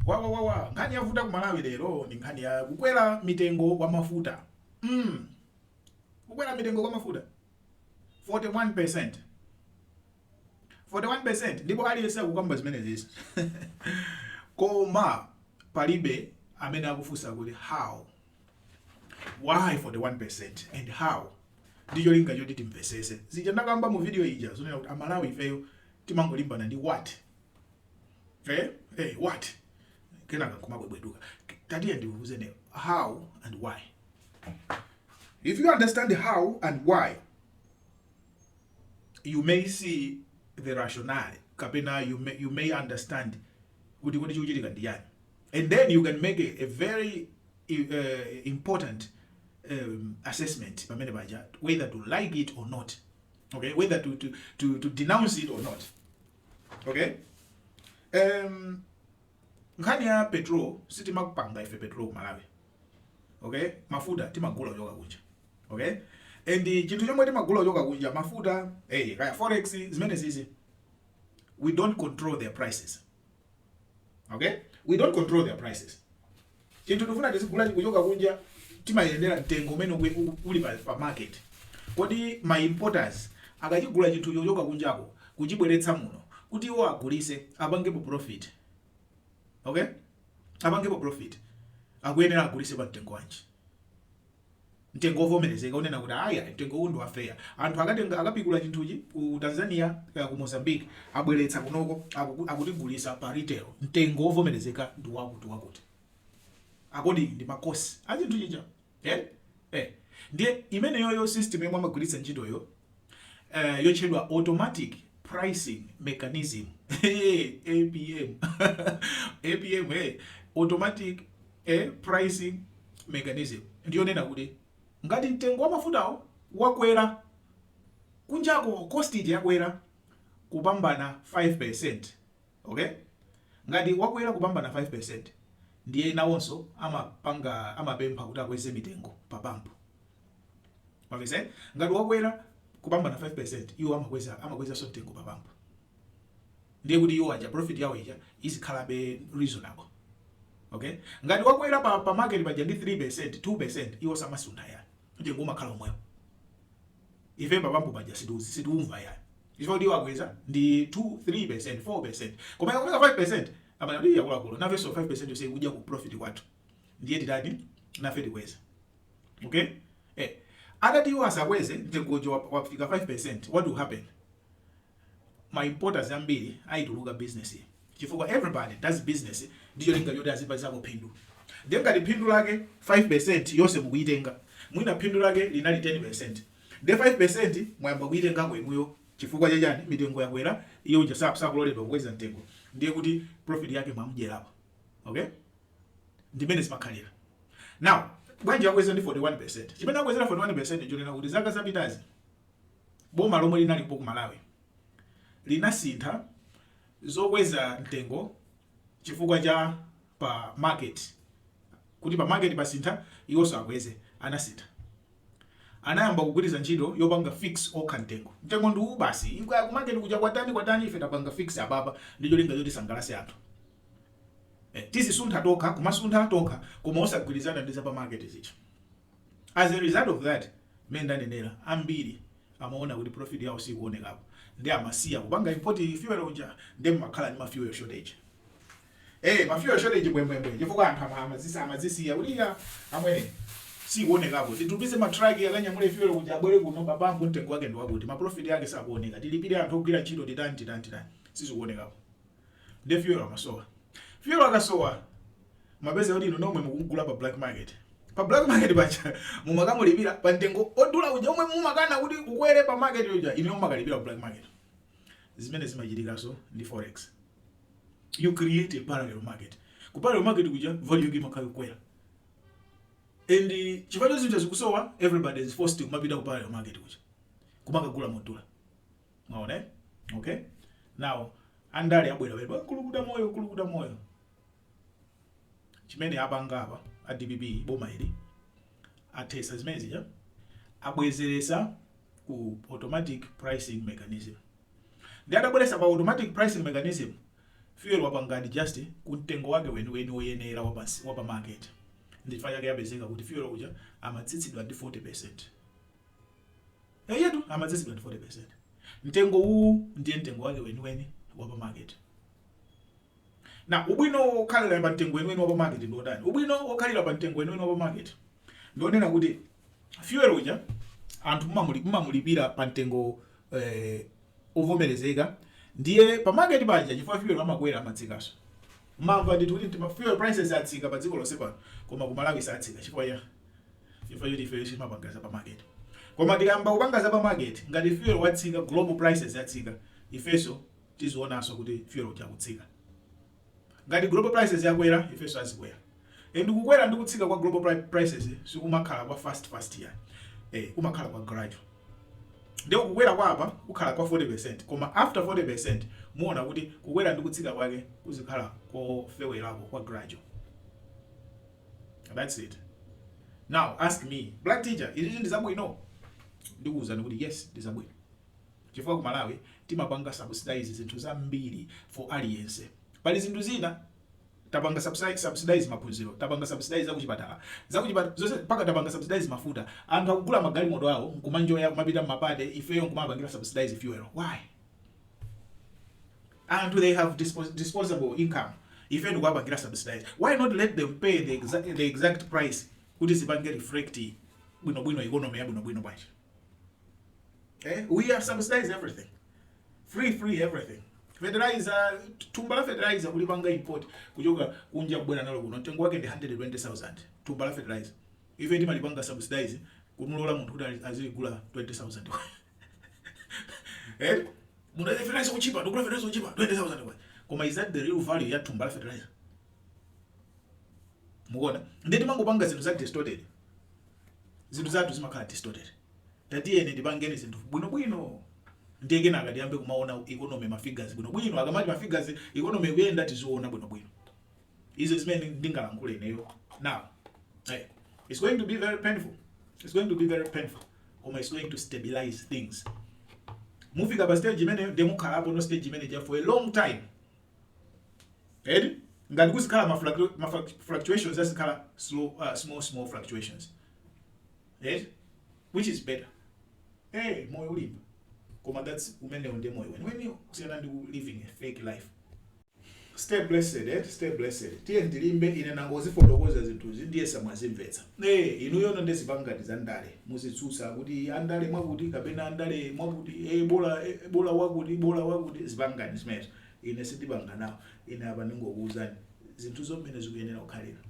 Nkhani yavuta ku Malawi lero ndi nkhani ya kukwera mitengo kwa mafuta. Kukwera mitengo kwa mafuta 41%. 41% ndipo aliyense akukamba zimenezi. Koma palibe amene akufunsa kuti how, why 41% and how. Ndicho linga choti timvesese. Zija ndakamba mu video ija zonena kuti Amalawi ifeyo timangolimbana ndi what. What? Kenaka kumabwebweduka. Tatiye ndiwuzene how and why. If you understand how and why, you may see the rationale. Kapena you may understand kuti chikuchitika ndi yani. And then you can make a very important assessment pamene paja, whether to like it or not. Okay, whether to denounce it or not. Okay? Nkhani ya petrol sitimakupanga ife petrol ku Malawi. Okay? Mafuta timagula kuchoka kunja. Okay? And chinthu chomwe timagula kuchoka kunja mafuta, kaya forex zimene zizi, we don't control their prices. Okay? We don't control their prices. Chinthu tufuna tizigula kuchoka kunja timayendera mtengo umene uli pa market. Kodi my importers akachigula chinthu chochoka kunjako kuchibweretsa muno kuti iwo agulise apangepo profit. Okay? Apangepo profit. Akuyenera agulise pa mtengo wanji. Mtengo ovomerezeka unena kuti aya mtengo uwu ndi wa fair. Anthu akapikula chinthuchi ku Tanzania ku Mozambique abweretsa kunoko akutigulisa pa retail. Mtengo ovomerezeka ndi wakuti. Akodi ndi makosi a chinthu chicha. Ndiye imene yoyo system yomwe amagulitsa ntchitoyo yotchedwa automatic pricing mechanism. APM. APM, automatic pricing mechanism. Ndiyo nena kuti ngati mtengo wa mafutawo wakwera kunjako cost yakwera kupambana 5%. Okay? Ngati wakwera kupambana 5%, ndiye nawonso amapempha kuti akweze mitengo pa pampu. Mavese? Ngati wakwera kupambana 5%, iwo amakweza so mtengo pa pampu. Ndiye kuti iwo aja profit yawo ija izikhalabe reasonable. Okay? Ngati wakwera pa market paja ndi 3%, 2%, iwo samasunda yani. Mtengo umakhala omwewo. Ife pa pampu paja situumva yani. Ifo ndiwo akweza ndi 2, 3%, 4%. Koma yakweza 5%, amanati yakula. Naveso 5% yose kuja ku profit kwathu. Ndiye titani nafe tikweza. Okay? Akati iwo asakweze mtengo wafika 5%, what will happen? My importers ambiri aituluka business. Chifukwa everybody does business, ndiyo linga yote azipazako phindu. Ndiye ngati phindu lake 5% yose mukuitenga. Mwina phindu lake linali 10%. Ndiye 5% mwayamba kuitenga mwemuyo. Chifukwa chachani mitengo yakwera, iyo uja sakuloledwa kukweza mtengo. Ndiye kuti profit yake mwamujerapo. Okay? Ndimene zimakhalira. Now, bwanji yakweza ndi 41%. Chimene akwezera 41% njonena kuti zaka zapitazi boma lomwe linalipo ku Malawi linasintha zokweza mtengo chifukwa cha pa market. Kuti pa market pasintha iwonso akweze, anasintha. Anayamba kugwiritsa ntchito yopanga fix okha mtengo. Mtengo ndi basi, ikwa ku market kuja kwatani ife tapanga fix ababa, ndicho linga yoti sangalase anthu. Tizisuntha tokha, kumasuntha tokha, koma osagwirizana ndi za pa market zicho. As a result of that, mendanenera ambiri amaona kuti profit yawo sikuonekapo. Ndi amasiya kupanga import fuel unja, ndi makhala ndi fuel shortage. Ma fuel shortage bwembwembwe. Chifukwa anthu amazisiya uliya amwene sikuonekapo. Titupize ma truck yakanyamule fuel unja abwere kuno papambo mtengo wake ndi wakuti. Ma profit yake sakuoneka. Tilipire anthu ogwira ntchito titani. Sizikuonekapo. Ndi fuel amasowa. Fuel akasowa mapeza kuti ino nomwe mukugula pa black market. Pa black market pacha mumakamulipira pa mtengo odula uja omwe mumakana kuti ukwere pa market uja ino mumakalipira pa black market. Zimene zimachitika ndi forex. You create a parallel market. Ku parallel market kuja value yake imakhala kukwera. And chifukwa zinthu zikusowa, everybody is forced to kumapita ku parallel market kuja. Kumakagula modula. Mwaona? Okay? Now andale abwera kulukuta moyo. Chimene apanga apa a DPP boma ili athesa zimene zija abwezeresa ku automatic pricing mechanism. Ndi atabweresa pa automatic pricing mechanism, fuel wapangadi just kumtengo wake weni woyenera wapa market. Ndifa yake yapezeka kuti fuel uja amatsitsidwa ndi 40%. Yetu amatsitsidwa ndi 40%. Mtengo huu ndiye mtengo wake weni wapa market. Na ubwino okhalira pa mtengo weni wapa market ndodani. Ubwino okhalira pa mtengo weni wapa market ndonena kuti fuel uja anthu mumamulipira pa mtengo ovomerezeka, ndiye pa market panja chifukwa fuel amakwera amatsikaso. Mamba ndi kuti fuel prices atsika pa dziko lonse pano, koma ku Malawi satsika chifukwa yoti fuel simapangasa pa market. Koma tikamba kupangasa pa market, ngati fuel watsika, global prices yatsika, ifeso tizionaso kuti fuel uja kutsika. Ngati global prices yakwera, ifeso azikwera. Kukwera ndi kutsika kwa global prices sikumakhala kwa fast ya. Umakhala kwa gradual. Ndio kukwera kwa apa kukhala kwa 40%, koma after 40% muona kuti kukwera ndi kutsika kwake kuzikhala kofewerako kwa gradual. That's it. Now ask me, black teacher, izi ndizabwino? Ndikuwuzani kuti yes, ndizabwino. Chifukwa ku Malawi timapanga subsidize zinthu zambiri for aliyense. Pali zinthu zina tapanga subsidize maphunziro, tapanga subsidize zakuchipatala zonse, paka tapanga subsidize mafuta. Anthu akugula magalimoto awo nkumanjoya kumapita mmapate, ifeyo nkumapangira subsidize fuel. Why? And they have disposable income. Ifeyo nkumapangira subsidize. Why not let them pay the exact price kuti zipange reflect bwino economy ya bwino bwanji? We are subsidize everything. Free everything. Fertilizer, tumbala fertilizer kulipanga import kuchoka kunja kubwera nalo kuno mtengo wake ndi 120,000 tumbala fertilizer. Ife timalipanga subsidize kunulola munthu kuti azigula 20,000. Muna fertilizer kuchipa, ndikula fertilizer kuchipa 20,000 kwa. Koma is that the real value ya tumbala fertilizer? Muona? Ndeti mangopanga zinthu za distorted. Zinthu zathu zimakhala distorted. Tatiye ndipangeni zinthu bwino. Ndege na akadiyambe kumaona economy mafigures bwino akamati mafigures economy kuyenda tiziona bwino. Izo zimene ndingalankhule neyo. Now, it's going to be very painful. Koma it's going to stabilize things. Mufika pa stage imene demukhala hapo no stage manager for a long time. Ngati kuzikhala ma fluctuations azikhala small fluctuations. Which is better. Moyo ulimba. Koma that's umene onde moyo when you kusiyana ndi living a fake life. Stay blessed. Tiye ndilimbe ine nangozifotokoza zinthu ndiye samwazimvetsa. Inuyo ndezipangati za ndale muzitsutsa kuti andale mwakuti kapena andale mwakuti bola wakuti zipangani zimene ine sindipanga nawo. Ine apa ndingokuwuzani zinthu zomene zikuyenera kukhalira.